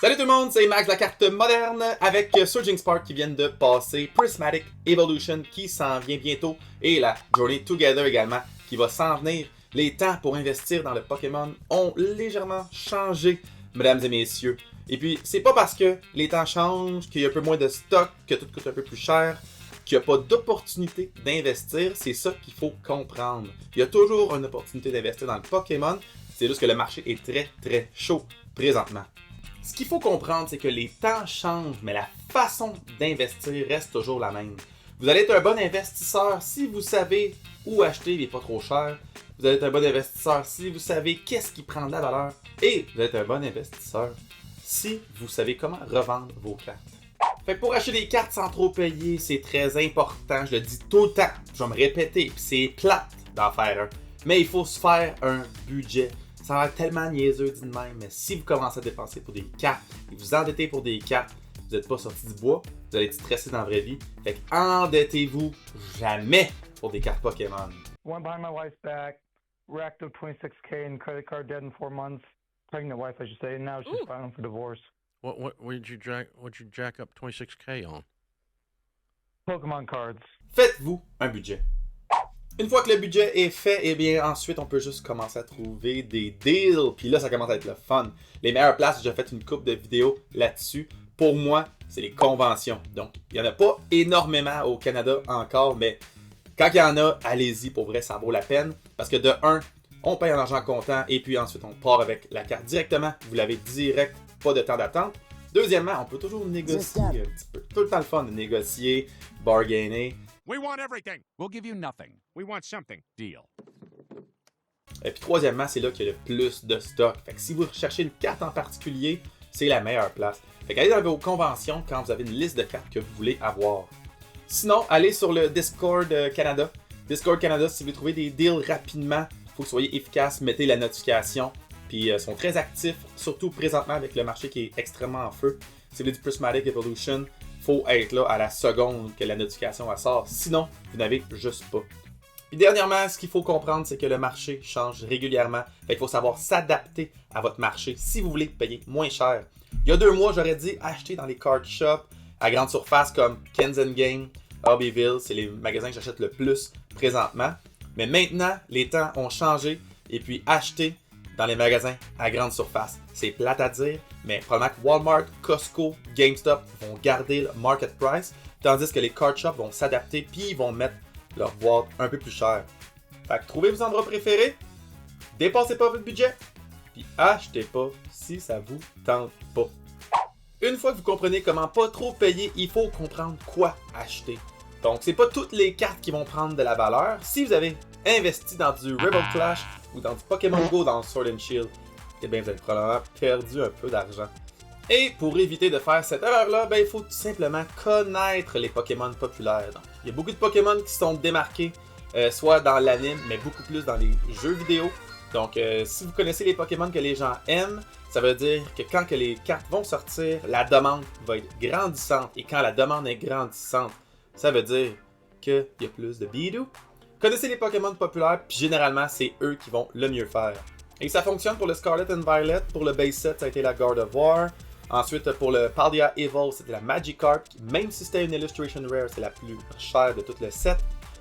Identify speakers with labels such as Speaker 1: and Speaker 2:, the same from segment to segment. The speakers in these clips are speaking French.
Speaker 1: Salut tout le monde, c'est Max de la carte moderne avec Surging Spark qui viennent de passer, Prismatic Evolution qui s'en vient bientôt et la Journey Together également qui va s'en venir. Les temps pour investir dans le Pokémon ont légèrement changé, mesdames et messieurs. Et puis, c'est pas parce que les temps changent, qu'il y a un peu moins de stock, que tout coûte un peu plus cher, qu'il n'y a pas d'opportunité d'investir, c'est ça qu'il faut comprendre. Il y a toujours une opportunité d'investir dans le Pokémon, c'est juste que le marché est très chaud présentement. Ce qu'il faut comprendre, c'est que les temps changent, mais la façon d'investir reste toujours la même. Vous allez être un bon investisseur si vous savez où acheter, il n'est pas trop cher. Vous allez être un bon investisseur si vous savez qu'est-ce qui prend de la valeur. Et vous allez être un bon investisseur si vous savez comment revendre vos cartes. Fait que pour acheter des cartes sans trop payer, c'est très important. Je le dis tout le temps, je vais me répéter, puis c'est plate d'en faire un. Mais il faut se faire un budget. Ça a l'air tellement niaiseux dit de même, mais si vous commencez à dépenser pour des cartes et vous endettez pour des cartes, vous n'êtes pas sorti du bois, vous allez être stressé dans la vraie vie. Fait que endettez-vous jamais pour des cartes Pokémon.
Speaker 2: Went behind my wife's back, racked up $26K in credit card debt in 4 months. Pregnant wife, I should say, and now she's filing for divorce.
Speaker 3: What did you jack up 26K on?
Speaker 2: Pokémon cards.
Speaker 1: Faites-vous un budget. Une fois que le budget est fait, eh bien ensuite on peut juste commencer à trouver des deals. Puis là, ça commence à être le fun. Les meilleures places, j'ai fait une couple de vidéos là-dessus. Pour moi, c'est les conventions. Donc, il n'y en a pas énormément au Canada encore, mais quand il y en a, allez-y, pour vrai, ça vaut la peine. Parce que de un, on paye en argent comptant et puis ensuite on part avec la carte directement. Vous l'avez direct, pas de temps d'attente. Deuxièmement, on peut toujours négocier un petit peu. Tout le temps le fun de négocier, bargainer.
Speaker 4: We want everything. We'll give you nothing. We want something. Deal.
Speaker 1: Et puis troisièmement, c'est là qu'il y a le plus de stock. Fait que si vous recherchez une carte en particulier, c'est la meilleure place. Fait qu'allez dans vos conventions quand vous avez une liste de cartes que vous voulez avoir. Sinon, allez sur le Discord Canada. Discord Canada, si vous trouvez des deals rapidement, il faut que vous soyez efficace, mettez la notification. Puis ils sont très actifs, surtout présentement avec le marché qui est extrêmement en feu. Si vous voulez du Prismatic Evolution, faut être là à la seconde que la notification sort. Sinon, vous n'avez juste pas. Puis dernièrement, ce qu'il faut comprendre, c'est que le marché change régulièrement. Fait qu'il faut savoir s'adapter à votre marché si vous voulez payer moins cher. Il y a 2 mois, j'aurais dit acheter dans les card shops à grande surface comme Kenzen Game, Hobbyville. C'est les magasins que j'achète le plus présentement. Mais maintenant, les temps ont changé et puis acheter dans les magasins à grande surface. C'est plate à dire, mais probablement que Walmart, Costco, GameStop vont garder le market price, tandis que les card shops vont s'adapter puis ils vont mettre leur boîte un peu plus chère. Fait que trouvez vos endroits préférés, dépassez pas votre budget, puis achetez pas si ça vous tente pas. Une fois que vous comprenez comment pas trop payer, il faut comprendre quoi acheter. Donc c'est pas toutes les cartes qui vont prendre de la valeur. Si vous avez investi dans du Rebel Clash ou dans du Pokémon Go dans Sword and Shield, eh bien vous avez probablement perdu un peu d'argent. Et pour éviter de faire cette erreur-là, ben, il faut tout simplement connaître les Pokémon populaires. Donc, il y a beaucoup de Pokémon qui sont démarqués, soit dans l'anime, mais beaucoup plus dans les jeux vidéo. Donc, si vous connaissez les Pokémon que les gens aiment, ça veut dire que quand que les cartes vont sortir, la demande va être grandissante. Et quand la demande est grandissante, ça veut dire qu'il y a plus de bidou. Connaissez les Pokémon populaires, puis généralement, c'est eux qui vont le mieux faire. Et ça fonctionne pour le Scarlet and Violet. Pour le base set, ça a été la Guard of War. Ensuite, pour le Paldea Evil, c'était la Magikarp. Même si c'était une Illustration Rare, c'est la plus chère de tout le set.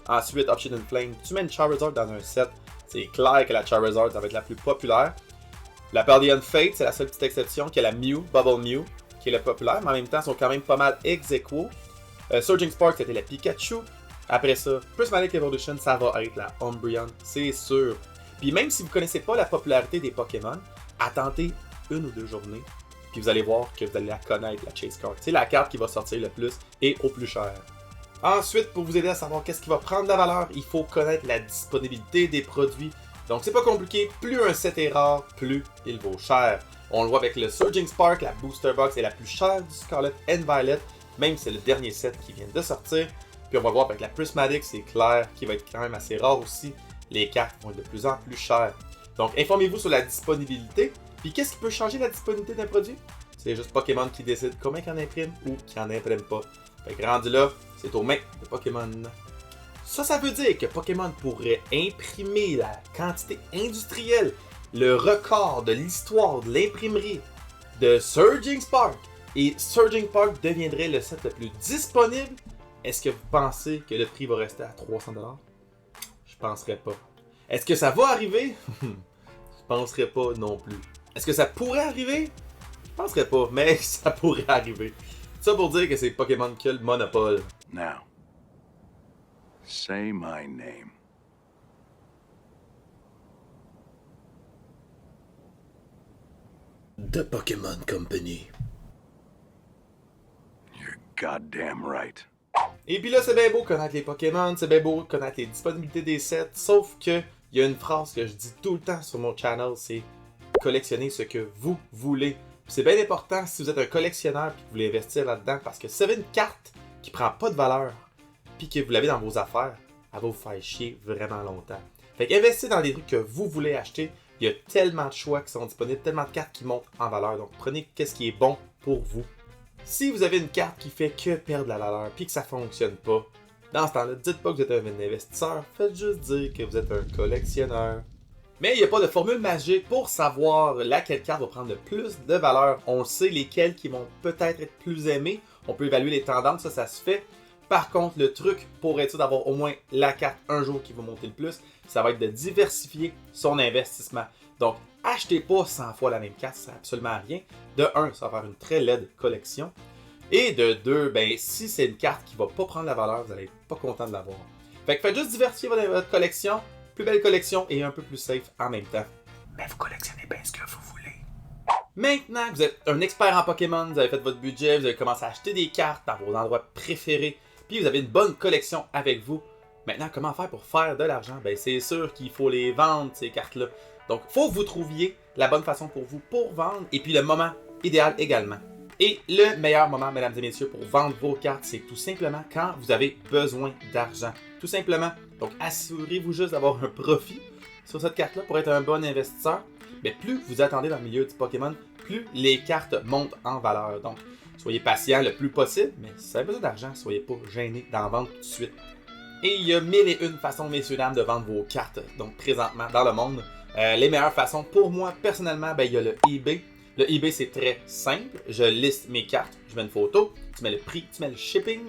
Speaker 1: Ensuite, Obsidian Flame, tu mets une Charizard dans un set. C'est clair que la Charizard, ça va être la plus populaire. La Paldean Fate, c'est la seule petite exception, qui est la Mew, Bubble Mew, qui est la populaire. Mais en même temps, ils sont quand même pas mal ex-aequo. Surging Spark, c'était la Pikachu. Après ça, Prismatic Evolution, ça va être la Umbreon, c'est sûr. Puis même si vous ne connaissez pas la popularité des Pokémon, attendez 1 ou 2 journées, puis vous allez voir que vous allez la connaître, la Chase Card. C'est la carte qui va sortir le plus et au plus cher. Ensuite, pour vous aider à savoir qu'est-ce qui va prendre de la valeur, il faut connaître la disponibilité des produits. Donc c'est pas compliqué, plus un set est rare, plus il vaut cher. On le voit avec le Surging Spark, la Booster Box est la plus chère du Scarlet and Violet, même si c'est le dernier set qui vient de sortir. Puis on va voir avec la Prismatic, c'est clair, qui va être quand même assez rare aussi. Les cartes vont être de plus en plus chères. Donc informez-vous sur la disponibilité. Puis qu'est-ce qui peut changer la disponibilité d'un produit? C'est juste Pokémon qui décide combien qu'il en imprime ou qu'il en imprime pas. Fait que rendu là, c'est aux mains de Pokémon. Ça veut dire que Pokémon pourrait imprimer la quantité industrielle, le record de l'histoire de l'imprimerie de Surging Spark. Et Surging Spark deviendrait le set le plus disponible. Est-ce que vous pensez que le prix va rester à 300$? Je penserais pas. Est-ce que ça va arriver? Je penserais pas non plus. Est-ce que ça pourrait arriver? Je penserais pas, mais ça pourrait arriver. Ça pour dire que c'est Pokémon qui a le monopole.
Speaker 5: Now, say my name.
Speaker 1: The Pokémon Company.
Speaker 5: You're goddamn right.
Speaker 1: Et puis là, c'est bien beau connaître les Pokémon, c'est bien beau connaître les disponibilités des sets, sauf que il y a une phrase que je dis tout le temps sur mon channel, c'est collectionner ce que vous voulez. C'est bien important si vous êtes un collectionneur et que vous voulez investir là-dedans, parce que si vous avez une carte qui prend pas de valeur, puis que vous l'avez dans vos affaires, elle va vous faire chier vraiment longtemps. Fait qu'investissez dans des trucs que vous voulez acheter. Il y a tellement de choix qui sont disponibles, tellement de cartes qui montent en valeur. Donc prenez ce qui est bon pour vous. Si vous avez une carte qui fait que perdre la valeur puis que ça fonctionne pas, dans ce temps-là, dites pas que vous êtes un investisseur, faites juste dire que vous êtes un collectionneur. Mais il n'y a pas de formule magique pour savoir laquelle carte va prendre le plus de valeur. On sait lesquelles qui vont peut-être être plus aimées. On peut évaluer les tendances, ça se fait. Par contre, le truc pour être sûr d'avoir au moins la carte un jour qui va monter le plus, ça va être de diversifier son investissement. Donc, achetez pas 100 fois la même carte, ça sert absolument rien. De 1, ça va faire une très laide collection. Et de 2, ben, si c'est une carte qui va pas prendre la valeur, vous n'allez être pas content de l'avoir. Fait que faites juste diversifier votre collection, plus belle collection et un peu plus safe en même temps. Mais vous collectionnez bien ce que vous voulez. Maintenant que vous êtes un expert en Pokémon, vous avez fait votre budget, vous avez commencé à acheter des cartes dans vos endroits préférés, puis vous avez une bonne collection avec vous. Maintenant, comment faire pour faire de l'argent? Ben, c'est sûr qu'il faut les vendre, ces cartes-là. Donc, il faut que vous trouviez la bonne façon pour vous pour vendre, et puis le moment idéal également. Et le meilleur moment, mesdames et messieurs, pour vendre vos cartes, c'est tout simplement quand vous avez besoin d'argent. Tout simplement. Donc, assurez-vous juste d'avoir un profit sur cette carte-là pour être un bon investisseur. Mais plus vous attendez dans le milieu du Pokémon, plus les cartes montent en valeur. Donc, soyez patient le plus possible, mais si vous avez besoin d'argent, soyez pas gênés d'en vendre tout de suite. Et il y a 1001 façons, messieurs dames, de vendre vos cartes. Donc, présentement, dans le monde, les meilleures façons, pour moi, personnellement, ben, il y a le eBay. Le eBay, c'est très simple. Je liste mes cartes, je mets une photo, tu mets le prix, tu mets le shipping.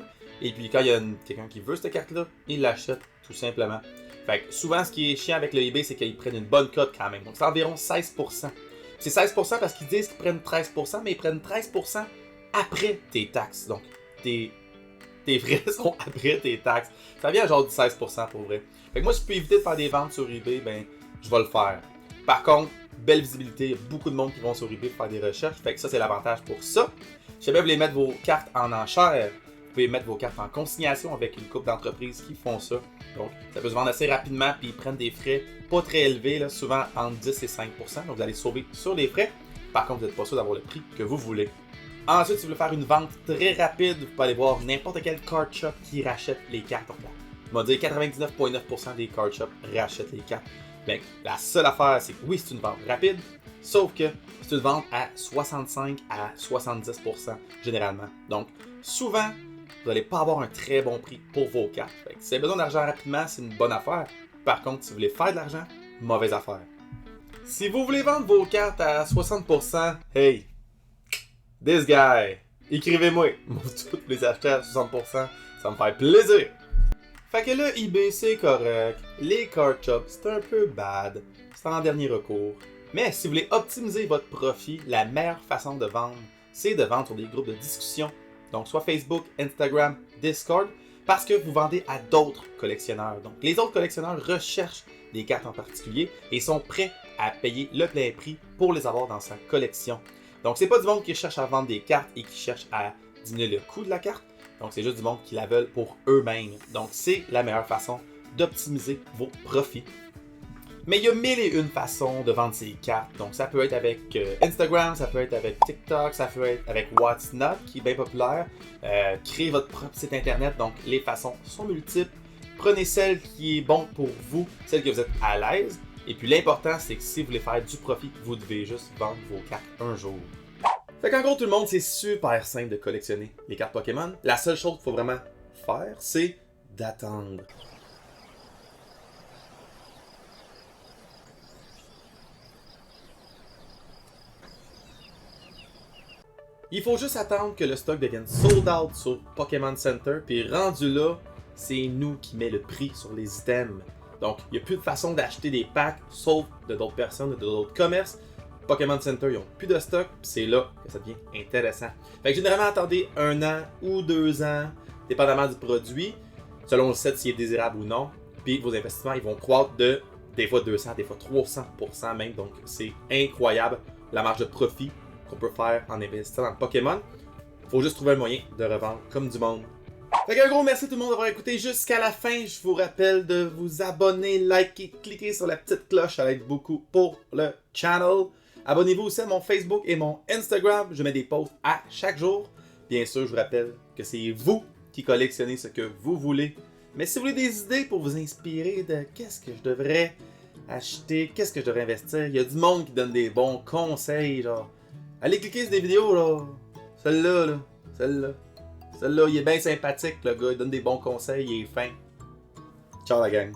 Speaker 1: Et puis, quand il y a quelqu'un qui veut cette carte-là, il l'achète tout simplement. Fait que souvent, ce qui est chiant avec le eBay, c'est qu'ils prennent une bonne cote quand même. Donc, c'est environ 16%. C'est 16% parce qu'ils disent qu'ils prennent 13%, mais ils prennent 13% après tes taxes. Donc, tes frais sont après tes taxes. Ça vient genre du 16% pour vrai. Fait que moi, si je peux éviter de faire des ventes sur eBay, ben, je vais le faire. Par contre, belle visibilité, il y a beaucoup de monde qui vont sur eBay pour faire des recherches. Fait que ça, c'est l'avantage pour ça. Si jamais vous voulez mettre vos cartes en enchère, vous pouvez mettre vos cartes en consignation avec une couple d'entreprises qui font ça. Donc, ça peut se vendre assez rapidement, puis ils prennent des frais pas très élevés, là, souvent entre 10 et 5%. Donc, vous allez sauver sur les frais. Par contre, vous n'êtes pas sûr d'avoir le prix que vous voulez. Ensuite, si vous voulez faire une vente très rapide, vous pouvez aller voir n'importe quel card shop qui rachète les cartes. On va dire 99,9% des card shops rachètent les cartes. Bien, la seule affaire, c'est que oui, c'est une vente rapide, sauf que c'est une vente à 65 à 70% généralement. Donc, souvent, vous n'allez pas avoir un très bon prix pour vos cartes. Fait que si vous avez besoin d'argent rapidement, c'est une bonne affaire. Par contre, si vous voulez faire de l'argent, mauvaise affaire. Si vous voulez vendre vos cartes à 60%, hey, this guy, écrivez-moi. Moi, tous les acheter à 60%, ça me fait plaisir. Fait que là, eBay, c'est correct. Les card shops, c'est un peu bad. C'est en dernier recours. Mais si vous voulez optimiser votre profit, la meilleure façon de vendre, c'est de vendre sur des groupes de discussion. Donc, soit Facebook, Instagram, Discord, parce que vous vendez à d'autres collectionneurs. Donc, les autres collectionneurs recherchent des cartes en particulier et sont prêts à payer le plein prix pour les avoir dans sa collection. Donc, c'est pas du monde qui cherche à vendre des cartes et qui cherche à diminuer le coût de la carte. Donc, c'est juste du monde qui la veulent pour eux-mêmes. Donc, c'est la meilleure façon d'optimiser vos profits. Mais il y a 1001 façons de vendre ces cartes. Donc, ça peut être avec Instagram, ça peut être avec TikTok, ça peut être avec What's Not, qui est bien populaire. Créez votre propre site internet. Donc, les façons sont multiples. Prenez celle qui est bon pour vous, celle que vous êtes à l'aise. Et puis, l'important, c'est que si vous voulez faire du profit, vous devez juste vendre vos cartes un jour. Fait qu'en gros, tout le monde, c'est super simple de collectionner les cartes Pokémon. La seule chose qu'il faut vraiment faire, c'est d'attendre. Il faut juste attendre que le stock devienne sold out sur Pokémon Center, puis rendu là, c'est nous qui met le prix sur les items. Donc, il n'y a plus de façon d'acheter des packs, sauf de d'autres personnes, de d'autres commerces. Pokémon Center, ils n'ont plus de stock, puis c'est là que ça devient intéressant. Fait que généralement, attendez 1 an ou 2 ans, dépendamment du produit, selon le set s'il est désirable ou non. Puis vos investissements, ils vont croître de des fois 200, des fois 300% même. Donc, c'est incroyable la marge de profit qu'on peut faire en investissant dans le Pokémon. Faut juste trouver un moyen de revendre comme du monde. Fait qu'un gros merci tout le monde d'avoir écouté jusqu'à la fin. Je vous rappelle de vous abonner, liker, cliquer sur la petite cloche. Ça aide beaucoup pour le channel. Abonnez-vous aussi à mon Facebook et mon Instagram. Je mets des posts à chaque jour. Bien sûr, je vous rappelle que c'est vous qui collectionnez ce que vous voulez. Mais si vous voulez des idées pour vous inspirer de qu'est-ce que je devrais acheter, qu'est-ce que je devrais investir, il y a du monde qui donne des bons conseils, genre. Allez cliquer sur des vidéos, là. Celle-là, il est bien sympathique, le gars. Il donne des bons conseils, il est fin. Ciao la gang.